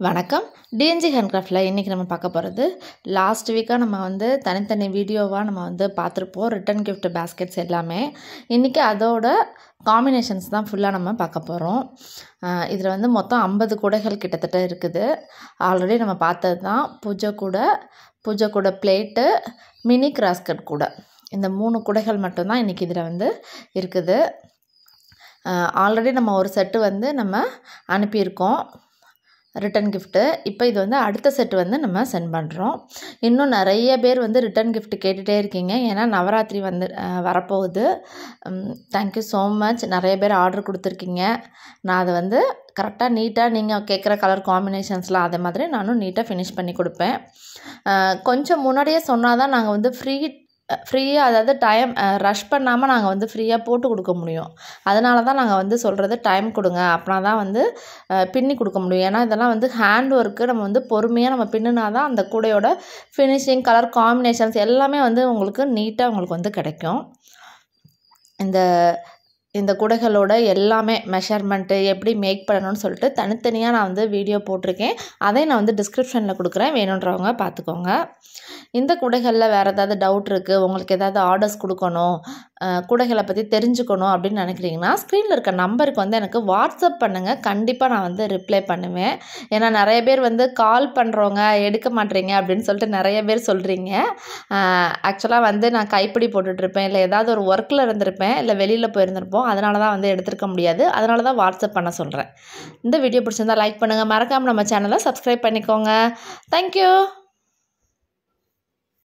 வணக்கம். டிஎன்ஜி ஹேண்ட்கிராஃப்டில் இன்றைக்கி நம்ம பார்க்க போகிறது லாஸ்ட் வீக்காக நம்ம வந்து தனித்தனி வீடியோவாக நம்ம வந்து பார்த்துருப்போம். ரிட்டன் கிஃப்ட் பேஸ்கெட்ஸ் எல்லாமே. இன்றைக்கி அதோட காம்பினேஷன்ஸ் தான் ஃபுல்லாக நம்ம பார்க்க போகிறோம். இதில் வந்து மொத்தம் 50 கூடைகள் கிட்டத்தட்ட இருக்குது. ஆல்ரெடி நம்ம பார்த்தது தான் பூஜை கூடை பிளேட்டு, மினி கிராஸ்கட் கூடை. இந்த 3 கூடைகள் மட்டும்தான் இன்றைக்கி இதில் வந்து இருக்குது. ஆல்ரெடி நம்ம ஒரு செட்டு வந்து நம்ம அனுப்பியிருக்கோம் ரிட்டன் கிஃப்ட்டு. இப்போ இது வந்து அடுத்த செட்டு வந்து நம்ம சென்ட் பண்ணுறோம். இன்னும் நிறைய பேர் வந்து ரிட்டன் கிஃப்ட் கேட்டுகிட்டே இருக்கீங்க. ஏன்னா நவராத்திரி வந்து வரப்போகுது. Thank you so much. நிறைய பேர் ஆர்டர் கொடுத்துருக்கீங்க. நான் அதை வந்து கரெக்டாக நீட்டாக நீங்கள் கேட்குற கலர் காம்பினேஷன்ஸ்லாம் அதே மாதிரி நானும் நீட்டாக ஃபினிஷ் பண்ணி கொடுப்பேன். கொஞ்சம் முன்னாடியே சொன்னால் தான் நாங்கள் வந்து ஃப்ரீயாக, அதாவது டைம் ரஷ் பண்ணாமல் நாங்கள் வந்து ஃப்ரீயாக போட்டு கொடுக்க முடியும். அதனால தான் நாங்கள் வந்து சொல்கிறது டைம் கொடுங்க, அப்படின்னா தான் வந்து பின்னி கொடுக்க முடியும். ஏன்னா இதெல்லாம் வந்து ஹேண்ட் ஒர்க்கு. நம்ம வந்து பொறுமையாக நம்ம பின்னுனா தான் அந்த கூடையோட ஃபினிஷிங், கலர் காம்பினேஷன்ஸ் எல்லாமே வந்து உங்களுக்கு நீட்டாக உங்களுக்கு வந்து கிடைக்கும். இந்த கூடைகளோட எல்லாமே மெஷர்மெண்ட்டு எப்படி மேக் பண்ணணும்னு சொல்லிட்டு தனித்தனியாக நான் வந்து வீடியோ போட்டிருக்கேன். அதையும் நான் வந்து டிஸ்கிரிப்ஷனில் கொடுக்குறேன், வேணுன்றவங்க பார்த்துக்கோங்க. இந்த கூடைகளில் வேறு ஏதாவது டவுட் இருக்குது, உங்களுக்கு ஏதாவது ஆர்டர்ஸ் கொடுக்கணும், கூடைகளை பற்றி தெரிஞ்சுக்கணும் அப்படின்னு நினைக்கிறீங்கன்னா ஸ்க்ரீனில் இருக்க நம்பருக்கு வந்து எனக்கு வாட்ஸ்அப் பண்ணுங்கள். கண்டிப்பாக நான் வந்து ரிப்ளை பண்ணுவேன். ஏன்னா நிறைய பேர் வந்து கால் பண்ணுறவங்க எடுக்க மாட்டேறீங்க அப்படின்னு சொல்லிட்டு நிறைய பேர் சொல்கிறீங்க. ஆக்சுவலாக வந்து நான் கைப்பிடி போட்டுட்ருப்பேன், இல்லை ஏதாவது ஒரு ஒர்க்கில் இருந்திருப்பேன், இல்லை வெளியில் போயிருந்திருப்போம். அதனால தான் வந்து எடுத்துருக்க முடியாது. அதனால தான் வாட்ஸ்அப் பண்ண சொல்கிறேன். இந்த வீடியோ பிடிச்சிருந்தால் லைக் பண்ணுங்கள். மறக்காமல் நம்ம சேனலை சப்ஸ்கிரைப் பண்ணிக்கோங்க. தேங்க்யூ.